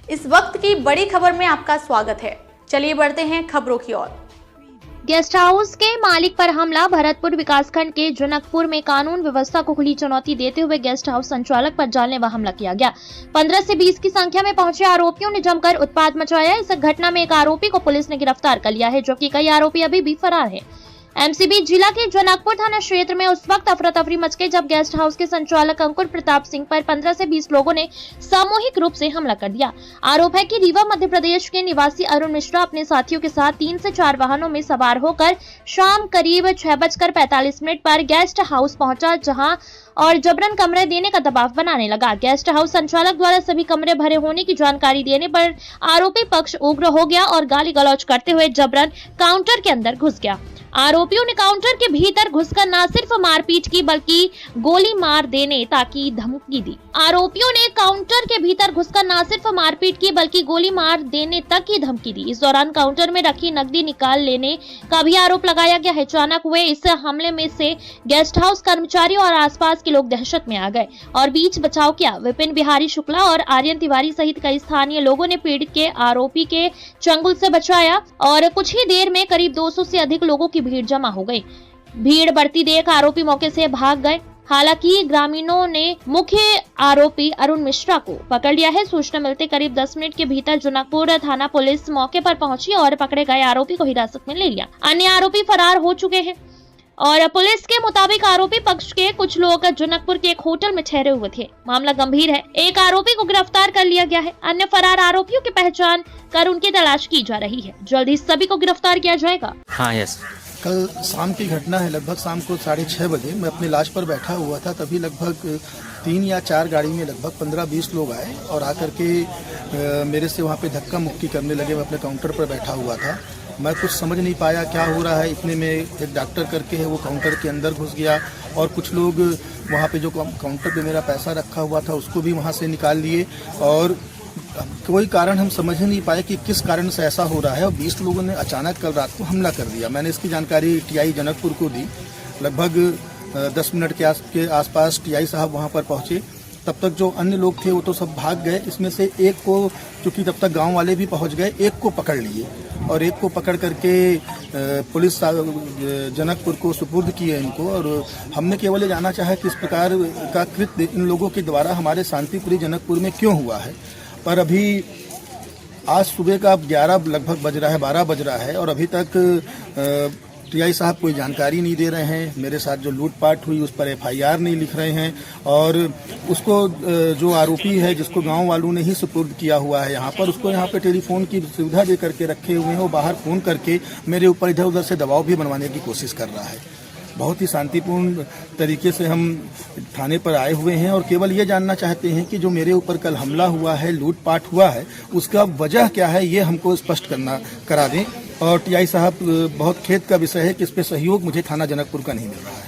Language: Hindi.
इस वक्त की बड़ी खबर में आपका स्वागत है। चलिए बढ़ते हैं खबरों की ओर। गेस्ट हाउस के मालिक पर हमला। भरतपुर विकासखंड के जनकपुर में कानून व्यवस्था को खुली चुनौती देते हुए गेस्ट हाउस संचालक पर जानलेवा हमला किया गया। 15 से 20 की संख्या में पहुंचे आरोपियों ने जमकर उत्पात मचाया। इस घटना में एक आरोपी को पुलिस ने गिरफ्तार कर लिया है, जबकि कई आरोपी अभी भी फरार हैं। एमसीबी जिला के जनकपुर थाना क्षेत्र में उस वक्त अफरा तफरी मच गई जब गेस्ट हाउस के संचालक अंकुर प्रताप सिंह पर 15 से 20 लोगों ने सामूहिक रूप से हमला कर दिया। आरोप है कि रीवा मध्य प्रदेश के निवासी अरुण मिश्रा अपने साथियों के साथ 3 से 4 वाहनों में सवार होकर शाम करीब 6:45 पर गेस्ट हाउस पहुंचा, जहां और जबरन कमरे देने का दबाव बनाने लगा। गेस्ट हाउस संचालक द्वारा सभी कमरे भरे होने की जानकारी देने पर आरोपी पक्ष उग्र हो गया और गाली गलौज करते हुए जबरन काउंटर के अंदर घुस गया। आरोपियों ने काउंटर के भीतर घुसकर न सिर्फ मारपीट की बल्कि गोली मार देने तक की धमकी दी। आरोपियों ने काउंटर के भीतर घुसकर न सिर्फ मारपीट की बल्कि गोली मार देने तक की धमकी दी। इस दौरान काउंटर में रखी नकदी निकाल लेने का भी आरोप लगाया गया है। अचानक हुए इस हमले में से गेस्ट हाउस कर्मचारियों और आसपास के लोग दहशत में आ गए और बीच बचाव किया। विपिन बिहारी शुक्ला और आर्यन तिवारी सहित कई स्थानीय लोगों ने पीड़ित के आरोपी के चंगुल से बचाया और कुछ ही देर में करीब 200 से अधिक लोगों की भीड़ जमा हो गई। भीड़ बढ़ती देख आरोपी मौके से भाग गए। हालांकि ग्रामीणों ने मुख्य आरोपी अरुण मिश्रा को पकड़ लिया है। सूचना मिलते करीब 10 मिनट के भीतर जनकपुर थाना पुलिस मौके पर पहुंची और पकड़े गए आरोपी को हिरासत में ले लिया। अन्य आरोपी फरार हो चुके हैं और पुलिस के मुताबिक आरोपी पक्ष के कुछ लोग जनकपुर के एक होटल में ठहरे हुए थे। मामला गंभीर है। एक आरोपी को गिरफ्तार कर लिया गया है। अन्य फरार आरोपियों की पहचान कर उनकी तलाश की जा रही है। जल्द ही सभी को गिरफ्तार किया जाएगा। हाँ, यस। कल शाम की घटना है। लगभग शाम को 6:30 बजे मैं अपने लाश पर बैठा हुआ था, तभी लगभग 3 या 4 गाड़ी में लगभग 15-20 लोग आए और आकर के मेरे से वहाँ पे धक्का मुक्की करने लगे। मैं अपने काउंटर पर बैठा हुआ था, मैं कुछ समझ नहीं पाया क्या हो रहा है। इतने में एक डॉक्टर करके है वो काउंटर के अंदर घुस गया और कुछ लोग वहाँ पे जो काउंटर पे मेरा पैसा रखा हुआ था उसको भी वहाँ से निकाल लिए और कोई कारण हम समझ ही नहीं पाए कि किस कारण से ऐसा हो रहा है। और 20 लोगों ने अचानक कल रात को हमला कर दिया। मैंने इसकी जानकारी टीआई जनकपुर को दी। लगभग 10 मिनट के आसपास टीआई साहब वहाँ पर पहुँचे। तब तक जो अन्य लोग थे वो तो सब भाग गए। इसमें से एक को, चूँकि तब तक गांव वाले भी पहुँच गए, एक को पकड़ लिए और एक को पकड़ करके पुलिस जनकपुर को सुपुर्द किए इनको। और हमने केवल ये जानना चाहा कि इस प्रकार का कृत्य इन लोगों के द्वारा हमारे शांतिपुरी जनकपुर में क्यों हुआ है। पर अभी आज सुबह का 11 लगभग बज रहा है, 12 बज रहा है और अभी तक टीआई साहब कोई जानकारी नहीं दे रहे हैं। मेरे साथ जो लूटपाट हुई उस पर एफआईआर नहीं लिख रहे हैं और उसको जो आरोपी है जिसको गांव वालों ने ही सुपुर्द किया हुआ है यहाँ पर, उसको यहाँ पे टेलीफोन की सुविधा दे करके रखे हुए हैं। वो बाहर फ़ोन करके मेरे ऊपर इधर उधर से दबाव भी बनवाने की कोशिश कर रहा है। बहुत ही शांतिपूर्ण तरीके से हम थाने पर आए हुए हैं और केवल ये जानना चाहते हैं कि जो मेरे ऊपर कल हमला हुआ है, लूटपाट हुआ है, उसका वजह क्या है ये हमको स्पष्ट करा दें। और टीआई साहब, बहुत खेद का विषय है कि इस पे सहयोग मुझे थाना जनकपुर का नहीं मिल रहा है।